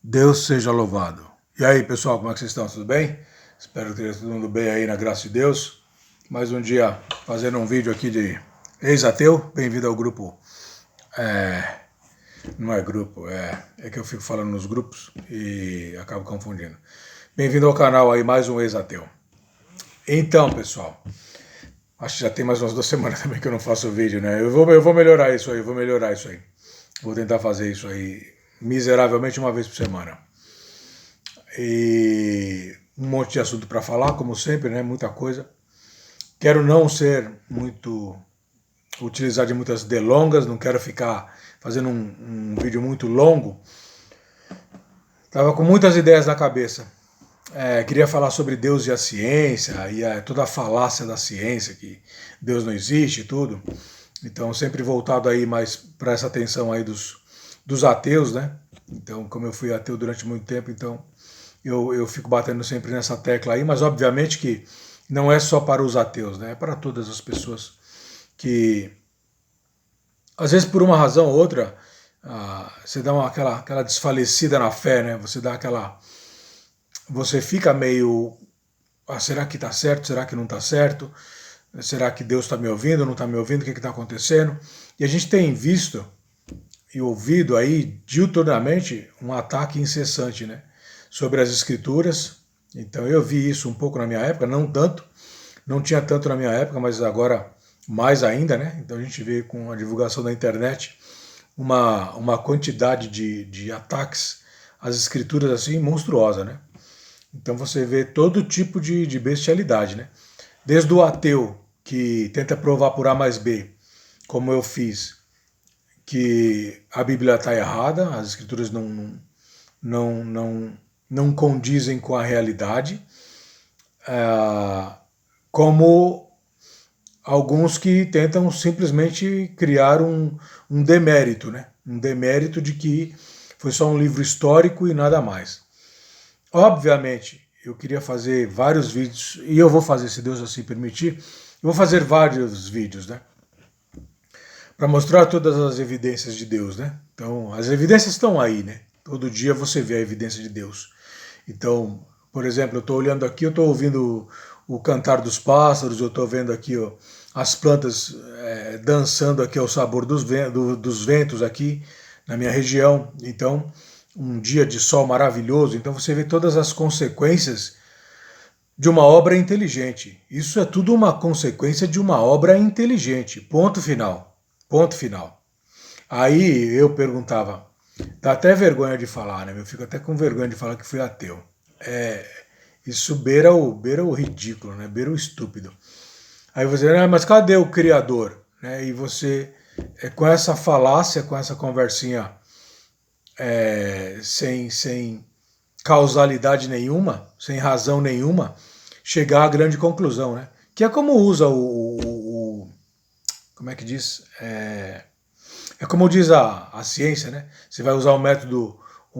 Deus seja louvado. E aí, pessoal, como é que vocês estão? Tudo bem? Espero que esteja todo mundo bem aí na graça de Deus. Mais um dia fazendo um vídeo aqui de ex-ateu. Bem-vindo ao grupo. Não é grupo, é que eu fico falando nos grupos e acabo confundindo. Bem-vindo ao canal aí, mais um ex-ateu. Então, pessoal, acho que já tem mais umas 2 semanas também que eu não faço vídeo, né? Eu vou melhorar isso aí, Vou tentar fazer isso aí miseravelmente uma vez por semana. E um monte de assunto para falar, como sempre, né? Muita coisa. Quero não ser muito utilizar de muitas delongas, não quero ficar fazendo um vídeo muito longo. Tava com muitas ideias na cabeça. Queria falar sobre Deus e a ciência, e toda a falácia da ciência, que Deus não existe e tudo. Então, sempre voltado aí mais para essa atenção aí dos ateus, né? Então, como eu fui ateu durante muito tempo, então eu fico batendo sempre nessa tecla aí, mas obviamente que não é só para os ateus, né? É para todas as pessoas que, às vezes por uma razão ou outra, você dá aquela desfalecida na fé, né? Você fica meio, será que está certo? Será que não está certo? Será que Deus está me ouvindo? Não está me ouvindo? O que está acontecendo? E a gente tem visto e ouvido aí diuturnamente um ataque incessante, né, sobre as escrituras. Então eu vi isso um pouco na minha época, não tanto, não tinha tanto na minha época, mas agora mais ainda, né? Então a gente vê com a divulgação da internet uma quantidade de ataques às escrituras assim monstruosa, né? Então você vê todo tipo de bestialidade, né? Desde o ateu que tenta provar por A mais B, como eu fiz, que a Bíblia está errada, as escrituras não, não, não condizem com a realidade, como alguns que tentam simplesmente criar um demérito, né? Um demérito de que foi só um livro histórico e nada mais. Obviamente, eu queria fazer vários vídeos, e eu vou fazer, se Deus assim permitir, eu vou fazer vários vídeos, né? Para mostrar todas as evidências de Deus, né? Então, as evidências estão aí, né? Todo dia você vê a evidência de Deus. Então, por exemplo, eu estou olhando aqui, eu estou ouvindo o cantar dos pássaros, eu estou vendo aqui as plantas dançando aqui ao sabor dos ventos aqui na minha região. Então, um dia de sol maravilhoso. Então, você vê todas as consequências de uma obra inteligente. Isso é tudo uma consequência de uma obra inteligente. Ponto final. Ponto final. Aí eu perguntava, dá até vergonha de falar, né? Eu fico até com vergonha de falar que fui ateu. Isso beira o ridículo, né? Beira o estúpido. Aí você, mas cadê o Criador? Né? E você, com essa falácia, com essa conversinha sem causalidade nenhuma, sem razão nenhuma, chegar à grande conclusão, né? Que é como usa como é que diz? É como diz a ciência, né? Você vai usar o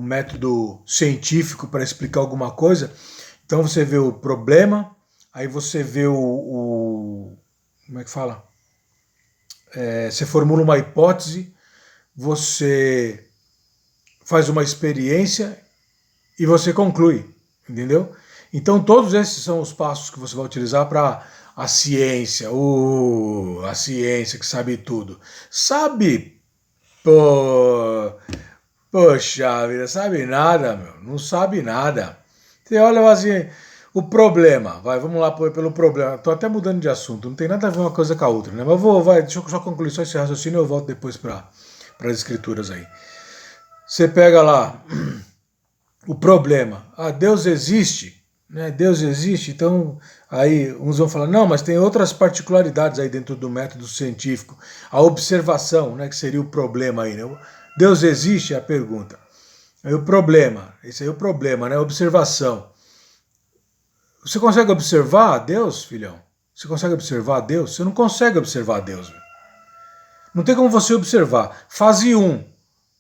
método científico para explicar alguma coisa, então você vê o problema, aí você vê como é que fala? Você formula uma hipótese, você faz uma experiência e você conclui, entendeu? Então todos esses são os passos que você vai utilizar para a ciência que sabe tudo. Sabe, pô, poxa vida, sabe nada, meu, não sabe nada. Você olha assim, o problema, vamos lá pelo problema. Tô até mudando de assunto, não tem nada a ver uma coisa com a outra, né? Mas deixa eu só concluir só esse raciocínio e eu volto depois para as escrituras aí. Você pega lá o problema, Deus existe, né? Deus existe, então aí uns vão falar, não, mas tem outras particularidades aí dentro do método científico. A observação, né, que seria o problema aí, né? Deus existe é a pergunta. Aí o problema, esse aí é o problema, né? A observação. Você consegue observar a Deus, filhão? Você consegue observar a Deus? Você não consegue observar a Deus. Não tem como você observar. Fase 1.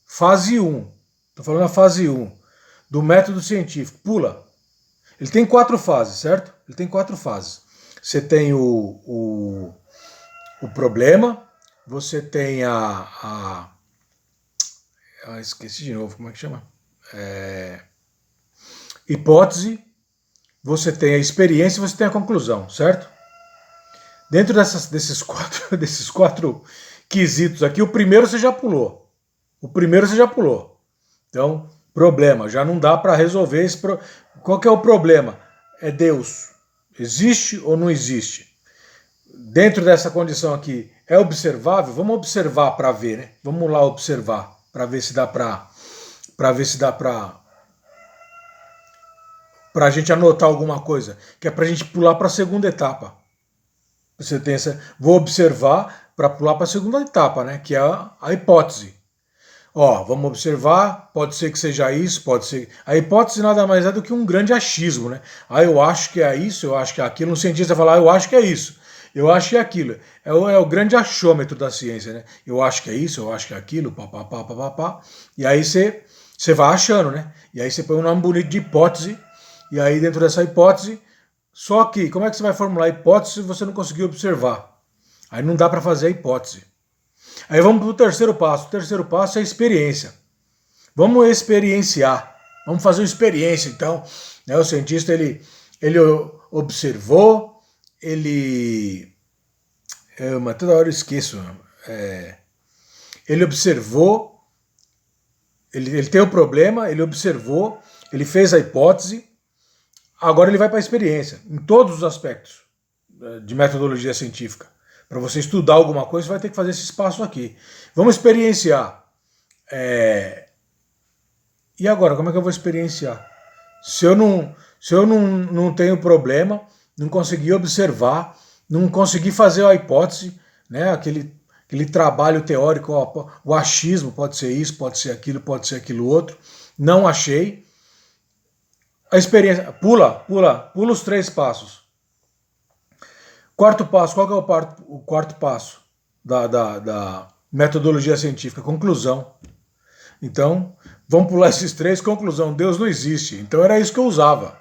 Fase 1. Estou falando a fase 1 do método científico. Pula. Ele tem 4 fases, certo? Ele tem 4 fases. Você tem o problema, você tem esqueci de novo, como é que chama? hipótese, você tem a experiência e você tem a conclusão, certo? Dentro desses quatro quesitos aqui, o primeiro você já pulou. Então, problema, já não dá para resolver esse problema. Qual que é o problema? É Deus. Existe ou não existe? Dentro dessa condição aqui, é observável? Vamos observar para ver, né? Vamos lá observar para ver se dá para a gente anotar alguma coisa, que é para a gente pular para a segunda etapa. Você tem vou observar para pular para a segunda etapa, né? Que é a hipótese. Ó, vamos observar, pode ser que seja isso, pode ser. A hipótese nada mais é do que um grande achismo, né? Ah, eu acho que é isso, eu acho que é aquilo. Um cientista fala, eu acho que é isso, eu acho que é aquilo. É o grande achômetro da ciência, né? Eu acho que é isso, eu acho que é aquilo, papapá, papapá. E aí você vai achando, né? E aí você põe um nome bonito de hipótese, e aí dentro dessa hipótese, só que, como é que você vai formular a hipótese se você não conseguir observar? Aí não dá para fazer a hipótese. Aí vamos para o terceiro passo. O terceiro passo é a experiência. Vamos experienciar. Vamos fazer uma experiência, então. O cientista, ele observou, mas toda hora eu esqueço. Ele observou, ele tem o problema, ele observou, ele fez a hipótese, agora ele vai para a experiência, em todos os aspectos de metodologia científica. Para você estudar alguma coisa, você vai ter que fazer esse passo aqui. Vamos experienciar. E agora, como é que eu vou experienciar? Se eu não tenho problema, não consegui observar, não consegui fazer a hipótese, né? aquele trabalho teórico, o achismo, pode ser isso, pode ser aquilo outro, não achei. A experiência, pula os 3 passos. Quarto passo, qual que é o quarto passo da metodologia científica? Conclusão. Então, vamos pular esses 3, conclusão, Deus não existe. Então era isso que eu usava.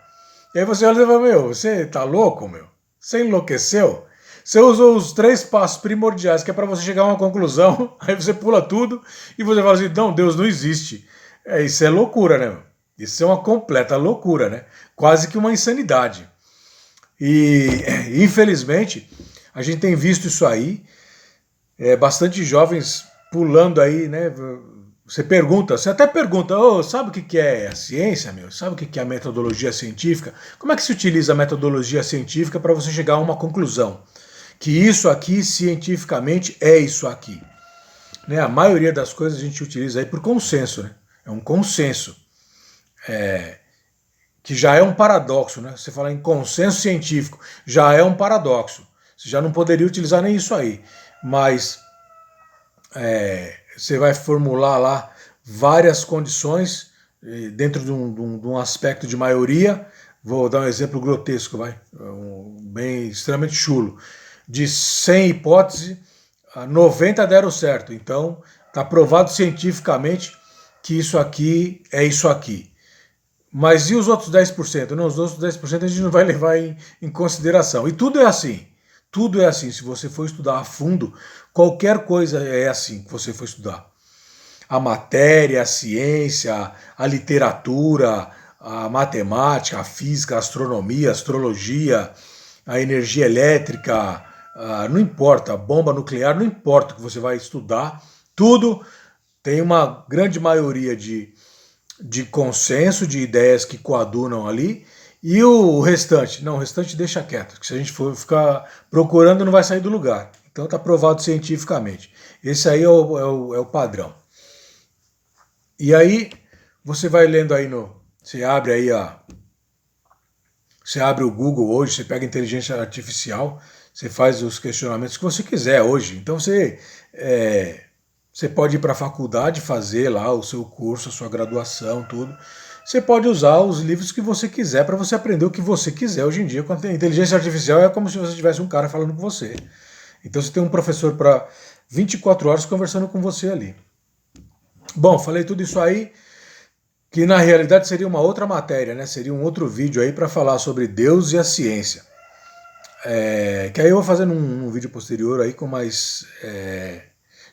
E aí você olha e fala, meu, você tá louco, meu? Você enlouqueceu? Você usou os 3 passos primordiais, que é para você chegar a uma conclusão, aí você pula tudo e você fala assim, não, Deus não existe. Isso é loucura, né? Isso é uma completa loucura, né? Quase que uma insanidade. E, infelizmente, a gente tem visto isso aí, bastante jovens pulando aí, né? Você até pergunta, sabe o que é a ciência, meu? Sabe o que é a metodologia científica? Como é que se utiliza a metodologia científica para você chegar a uma conclusão? Que isso aqui, cientificamente, é isso aqui. Né? A maioria das coisas a gente utiliza aí por consenso, né? É um consenso. Que já é um paradoxo, né? Você fala em consenso científico, já é um paradoxo. Você já não poderia utilizar nem isso aí. Mas você vai formular lá várias condições dentro de um aspecto de maioria. Vou dar um exemplo grotesco, bem extremamente chulo. De 100 hipóteses, 90 deram certo. Então, está provado cientificamente que isso aqui é isso aqui. Mas e os outros 10%? Não, os outros 10% a gente não vai levar em consideração. E tudo é assim. Tudo é assim. Se você for estudar a fundo, qualquer coisa é assim que você for estudar. A matéria, a ciência, a literatura, a matemática, a física, a astronomia, a astrologia, a energia elétrica, não importa, a bomba nuclear, não importa o que você vai estudar, tudo tem uma grande maioria de consenso, de ideias que coadunam ali, e o restante? Não, o restante deixa quieto, que se a gente for ficar procurando não vai sair do lugar. Então está provado cientificamente. Esse aí é o padrão. E aí você vai lendo aí você abre aí você abre o Google hoje, você pega a inteligência artificial, você faz os questionamentos que você quiser hoje. Então você pode ir para a faculdade fazer lá o seu curso, a sua graduação, tudo. Você pode usar os livros que você quiser para você aprender o que você quiser. Hoje em dia, com a inteligência artificial é como se você tivesse um cara falando com você. Então você tem um professor para 24 horas conversando com você ali. Bom, falei tudo isso aí, que na realidade seria uma outra matéria, né? Seria um outro vídeo aí para falar sobre Deus e a ciência. Que aí eu vou fazer um vídeo posterior aí com mais...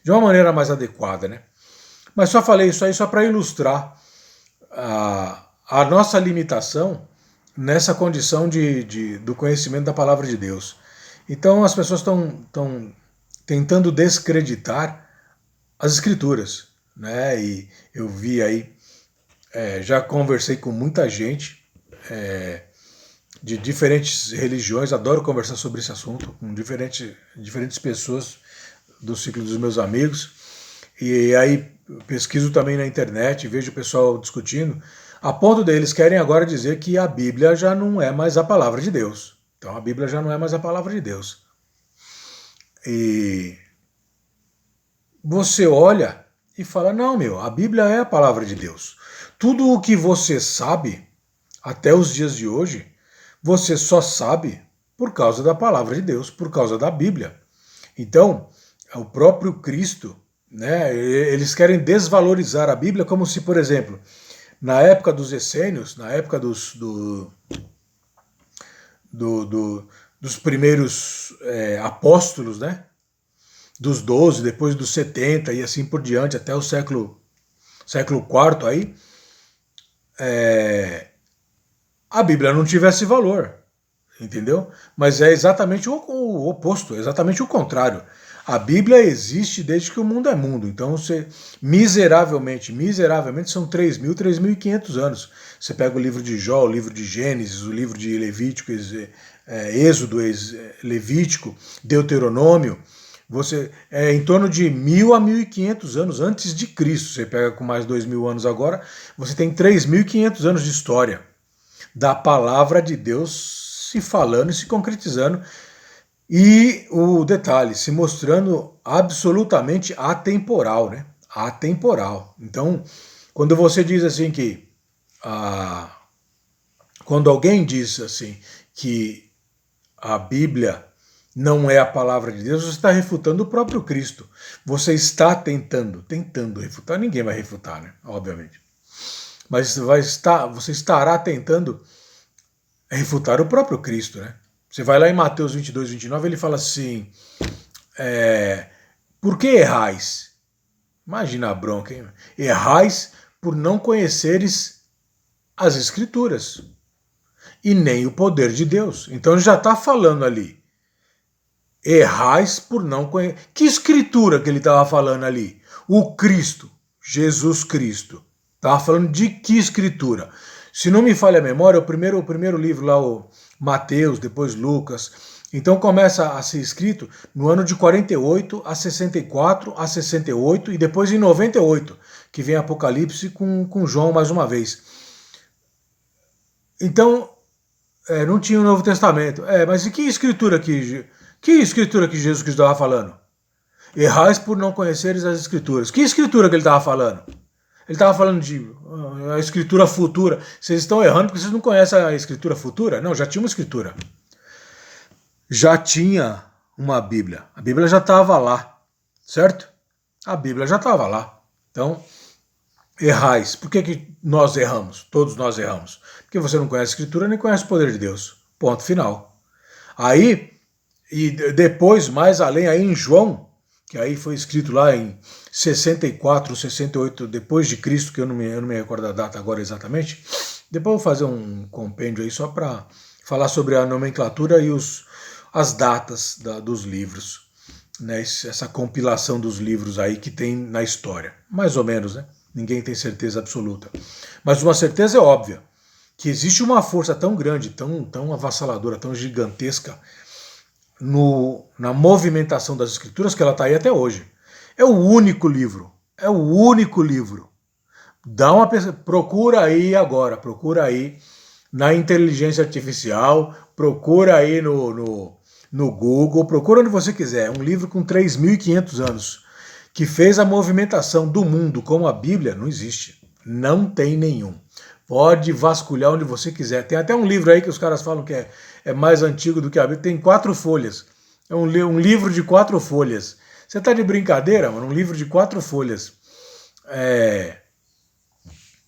de uma maneira mais adequada, né? Mas só falei isso aí só para ilustrar a nossa limitação nessa condição do conhecimento da palavra de Deus. Então as pessoas estão tentando descreditar as escrituras, né? E eu vi aí, já conversei com muita gente de diferentes religiões, adoro conversar sobre esse assunto com diferentes pessoas do ciclo dos meus amigos, e aí pesquiso também na internet, vejo o pessoal discutindo, a ponto deles querem agora dizer que a Bíblia já não é mais a palavra de Deus. Então a Bíblia já não é mais a palavra de Deus. E você olha e fala, não, meu, a Bíblia é a palavra de Deus. Tudo o que você sabe, até os dias de hoje, você só sabe por causa da palavra de Deus, por causa da Bíblia. Então, o próprio Cristo, né, eles querem desvalorizar a Bíblia como se, por exemplo, na época dos essênios, na época dos primeiros apóstolos, né, dos 12, depois dos 70 e assim por diante, até o século IV aí, a Bíblia não tivesse valor, entendeu? Mas é exatamente o oposto, exatamente o contrário. A Bíblia existe desde que o mundo é mundo, então você, miseravelmente são 3.500 anos. Você pega o livro de Jó, o livro de Gênesis, o livro de Levítico, Êxodo, Levítico, Deuteronômio, você em torno de 1.000 a 1.500 anos antes de Cristo. Você pega com mais 2.000 anos agora, você tem 3.500 anos de história da palavra de Deus se falando e se concretizando. E o detalhe, se mostrando absolutamente atemporal, né? Atemporal. Então, quando você diz assim que quando alguém diz assim que a Bíblia não é a palavra de Deus, você está refutando o próprio Cristo. Você está tentando refutar. Ninguém vai refutar, né? Obviamente. Mas você estará tentando refutar o próprio Cristo, né? Você vai lá em Mateus 22, 29, ele fala assim, por que errais? Imagina a bronca, hein? Errais por não conheceres as Escrituras e nem o poder de Deus. Então já está falando ali. Errais por não conhecer. Que escritura que ele estava falando ali? O Cristo, Jesus Cristo. Estava falando de que escritura? Se não me falha a memória, o primeiro livro lá, o Mateus, depois Lucas. Então começa a ser escrito no ano de 48 a 64 a 68 e depois em 98, que vem Apocalipse com João mais uma vez. Então, não tinha o Novo Testamento. Mas e que escritura que Jesus Cristo estava falando? Errais por não conheceres as escrituras. Que escritura que ele estava falando? Ele estava falando de a escritura futura. Vocês estão errando porque vocês não conhecem a escritura futura? Não, já tinha uma escritura. Já tinha uma Bíblia. A Bíblia já estava lá, certo? A Bíblia já estava lá. Então, errais. Por que nós erramos? Todos nós erramos. Porque você não conhece a escritura nem conhece o poder de Deus. Ponto final. Aí, e depois, mais além, aí em João, que aí foi escrito lá em 64, 68 depois de Cristo, que eu não me recordo a data agora exatamente. Depois eu vou fazer um compêndio aí só para falar sobre a nomenclatura e as datas dos livros, né? Essa compilação dos livros aí que tem na história, mais ou menos, né? Ninguém tem certeza absoluta, mas uma certeza é óbvia, que existe uma força tão grande, tão avassaladora, tão gigantesca na movimentação das escrituras, que ela está aí até hoje. É o único livro. Procura aí agora, procura aí na inteligência artificial, procura aí no Google, procura onde você quiser. Um livro com 3.500 anos, que fez a movimentação do mundo como a Bíblia, não existe. Não tem nenhum. Pode vasculhar onde você quiser. Tem até um livro aí que os caras falam que é mais antigo do que a Bíblia. Tem 4 folhas. É um livro de 4 folhas. Você tá de brincadeira, mano? Um livro de 4 folhas.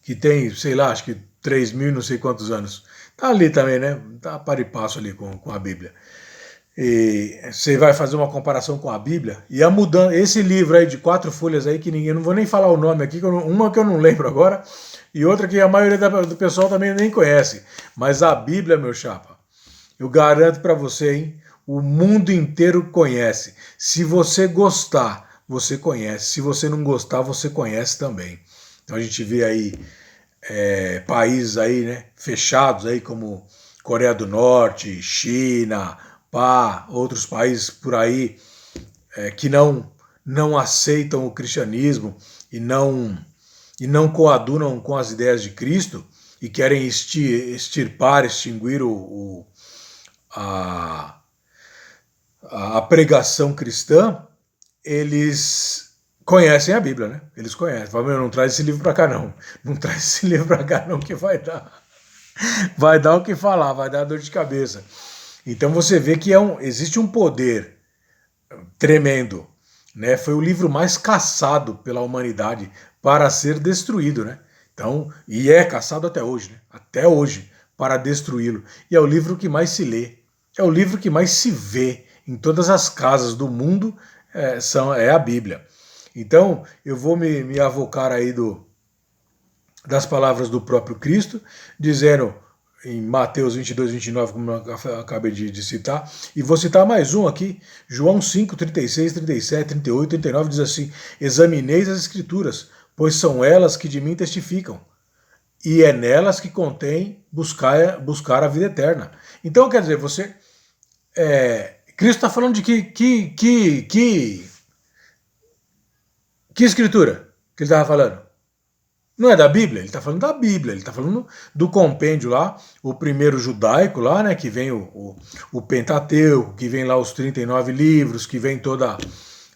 Que tem, sei lá, acho que 3.000 não sei quantos anos. Tá ali também, né? Tá par e passo ali com a Bíblia. E você vai fazer uma comparação com a Bíblia, e a mudança, esse livro aí de 4 folhas aí, que ninguém, não vou nem falar o nome aqui, uma que eu não lembro agora, e outra que a maioria do pessoal também nem conhece, mas a Bíblia, meu chapa, eu garanto para você, hein, o mundo inteiro conhece. Se você gostar, você conhece. Se você não gostar, você conhece também. Então a gente vê aí países aí, né, fechados aí como Coreia do Norte, China, outros países por aí que não aceitam o cristianismo e não coadunam com as ideias de Cristo e querem extinguir a, a pregação cristã, eles conhecem a Bíblia, né? Eles conhecem. Falam, meu, não traz esse livro para cá não. Não traz esse livro para cá não, que vai dar o que falar, vai dar dor de cabeça. Então você vê que existe um poder tremendo, né? Foi o livro mais caçado pela humanidade para ser destruído, né? Então, e é caçado até hoje, né? Até hoje, para destruí-lo. E é o livro que mais se lê, é o livro que mais se vê em todas as casas do mundo, é a Bíblia. Então, eu vou me avocar aí das palavras do próprio Cristo, dizendo em Mateus 22, 29, como eu acabei de citar, e vou citar mais um aqui, João 5, 36, 37, 38, 39, diz assim: examineis as Escrituras, pois são elas que de mim testificam, e é nelas que contém buscar a vida eterna. Então, quer dizer, Cristo está falando de que escritura que ele estava falando? Não é da Bíblia? Ele está falando da Bíblia, ele está falando do compêndio lá, o primeiro judaico lá, né, que vem o Pentateuco, que vem lá os 39 livros, que vem toda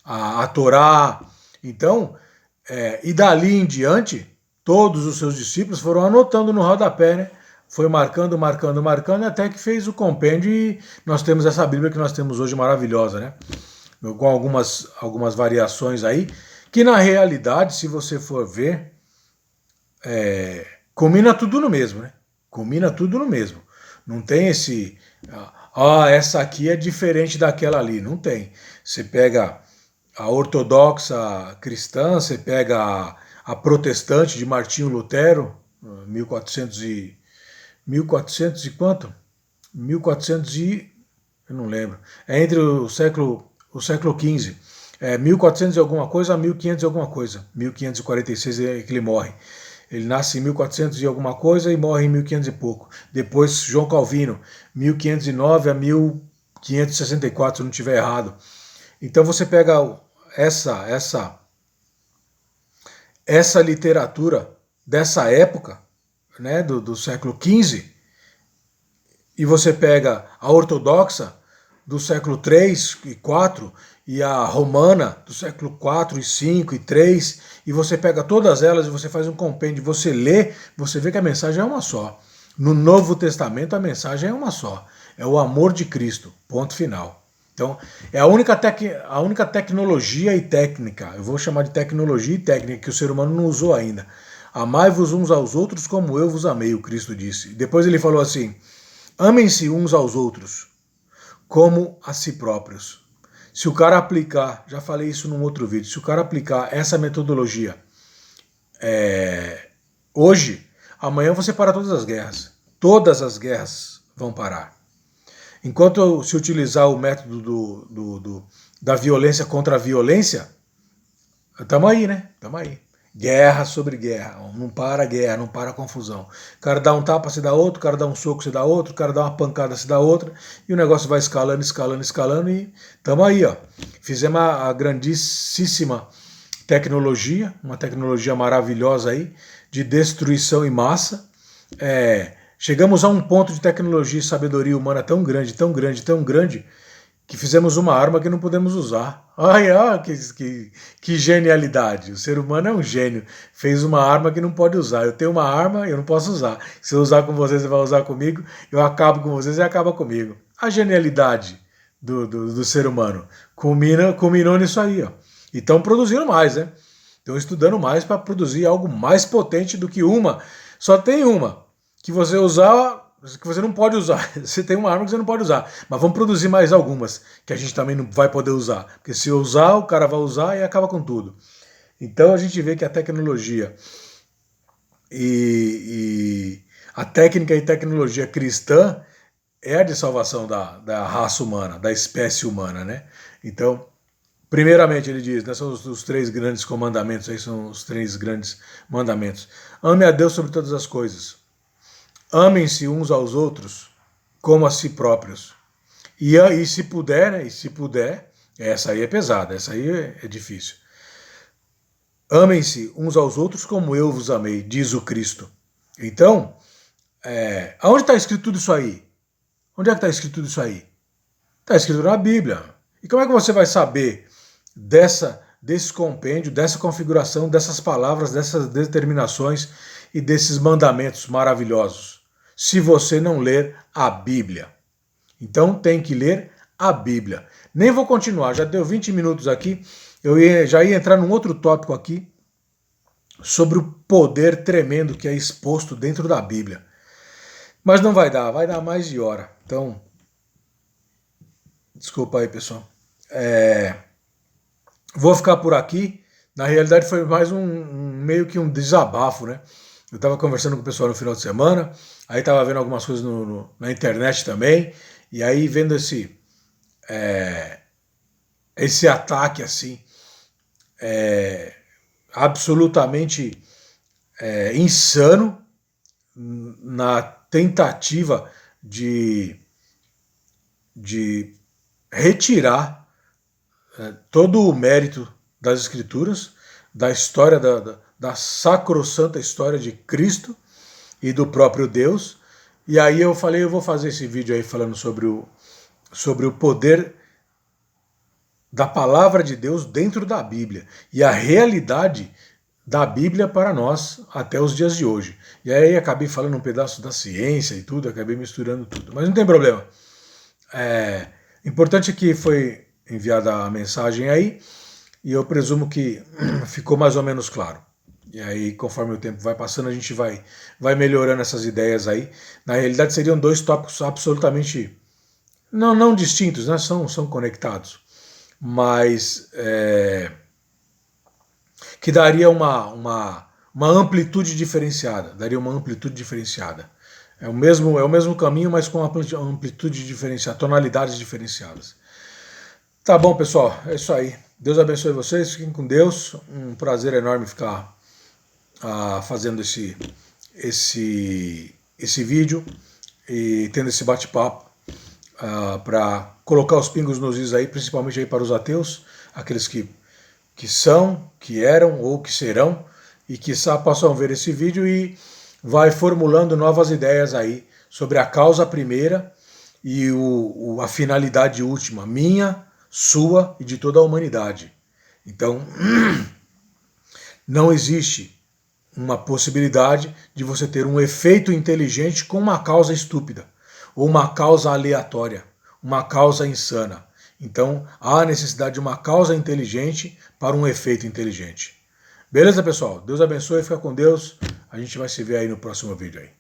a Torá. Então, e dali em diante, todos os seus discípulos foram anotando no rodapé, né? Foi marcando, até que fez o compêndio e nós temos essa Bíblia que nós temos hoje maravilhosa, né? Com algumas variações aí, que na realidade, se você for ver, combina tudo no mesmo, né? Combina tudo no mesmo. Não tem essa aqui é diferente daquela ali. Não tem. Você pega a ortodoxa cristã, você pega a protestante de Martinho Lutero, 1400 e quanto? 1400 e... eu não lembro. É entre o século XV. 1400 e alguma coisa a 1500 e alguma coisa. 1546 é que ele morre. Ele nasce em 1400 e alguma coisa e morre em 1500 e pouco. Depois João Calvino, 1509 a 1564, se eu não estiver errado. Então você pega essa literatura dessa época, né, do século XV, e você pega a ortodoxa do século III e IV e a romana do século IV e V e III, e você pega todas elas e você faz um compêndio, você lê, você vê que a mensagem é uma só. No Novo Testamento a mensagem é uma só, é o amor de Cristo, ponto final. Então, é a única tecnologia e técnica, eu vou chamar de tecnologia e técnica, que o ser humano não usou ainda. Amai-vos uns aos outros como eu vos amei, o Cristo disse. Depois ele falou assim: amem-se uns aos outros como a si próprios. Se o cara aplicar, já falei isso num outro vídeo, se o cara aplicar essa metodologia hoje, amanhã você para todas as guerras. Todas as guerras vão parar. Enquanto se utilizar o método da violência contra a violência, estamos aí, né? Estamos aí. Guerra sobre guerra. Não para a guerra, não para a confusão. O cara dá um tapa, se dá outro, o cara dá um soco, se dá outro, o cara dá uma pancada, se dá outra, e o negócio vai escalando, e estamos aí, ó. Fizemos a grandíssima tecnologia, uma tecnologia maravilhosa aí, de destruição em massa. Chegamos a um ponto de tecnologia e sabedoria humana tão grande, tão grande, tão grande, que fizemos uma arma que não podemos usar. Que genialidade! O ser humano é um gênio. Fez uma arma que não pode usar. Eu tenho uma arma e eu não posso usar. Se eu usar com você, você vai usar comigo. Eu acabo com você, você acaba comigo. A genialidade do ser humano culminou nisso aí. Ó. E estão produzindo mais, né? Estão estudando mais para produzir algo mais potente do que uma. Só tem uma. Que você usar, que você não pode usar. Você tem uma arma que você não pode usar. Mas vamos produzir mais algumas que a gente também não vai poder usar. Porque se eu usar, o cara vai usar e acaba com tudo. Então a gente vê que a tecnologia e a técnica e tecnologia cristã é a de salvação da raça humana, da espécie humana, né? Então, primeiramente ele diz, né, são os três grandes comandamentos, aí são os três grandes mandamentos. Ame a Deus sobre todas as coisas. Amem-se uns aos outros como a si próprios. E se puder, né? E se puder, essa aí é pesada, essa aí é difícil. Amem-se uns aos outros como eu vos amei, diz o Cristo. Então, aonde está escrito tudo isso aí? Onde é que está escrito tudo isso aí? Está escrito na Bíblia. E como é que você vai saber desse compêndio, dessa configuração, dessas palavras, dessas determinações e desses mandamentos maravilhosos, se você não ler a Bíblia? Então tem que ler a Bíblia. Nem vou continuar, já deu 20 minutos aqui. Já ia entrar num outro tópico aqui sobre o poder tremendo que é exposto dentro da Bíblia. Mas não vai dar mais de hora. Então, desculpa aí, pessoal. Vou ficar por aqui. Na realidade foi mais meio que um desabafo, né? Eu estava conversando com o pessoal no final de semana, aí estava vendo algumas coisas na internet também, e aí vendo esse ataque assim, absolutamente insano, na tentativa de retirar todo o mérito das Escrituras, da história, da sacrossanta história de Cristo e do próprio Deus. E aí eu falei, eu vou fazer esse vídeo aí falando sobre o poder da palavra de Deus dentro da Bíblia e a realidade da Bíblia para nós até os dias de hoje. E aí acabei falando um pedaço da ciência e tudo, acabei misturando tudo. Mas não tem problema. Importante é que foi enviada a mensagem aí, e eu presumo que ficou mais ou menos claro. E aí, conforme o tempo vai passando, a gente vai melhorando essas ideias aí. Na realidade, seriam dois tópicos absolutamente não distintos, né? São conectados. Mas que daria uma amplitude diferenciada. Daria uma amplitude diferenciada. É o mesmo caminho, mas com amplitude diferenciada, tonalidades diferenciadas. Tá bom, pessoal, é isso aí. Deus abençoe vocês, fiquem com Deus. Um prazer enorme ficar fazendo esse vídeo e tendo esse bate-papo para colocar os pingos nos is aí, principalmente aí para os ateus, aqueles que são, que eram ou que serão, e que possam ver esse vídeo e vai formulando novas ideias aí sobre a causa primeira e a finalidade última, minha, sua e de toda a humanidade. Então, não existe uma possibilidade de você ter um efeito inteligente com uma causa estúpida, ou uma causa aleatória, uma causa insana. Então, há necessidade de uma causa inteligente para um efeito inteligente. Beleza, pessoal? Deus abençoe, fica com Deus. A gente vai se ver aí no próximo vídeo aí.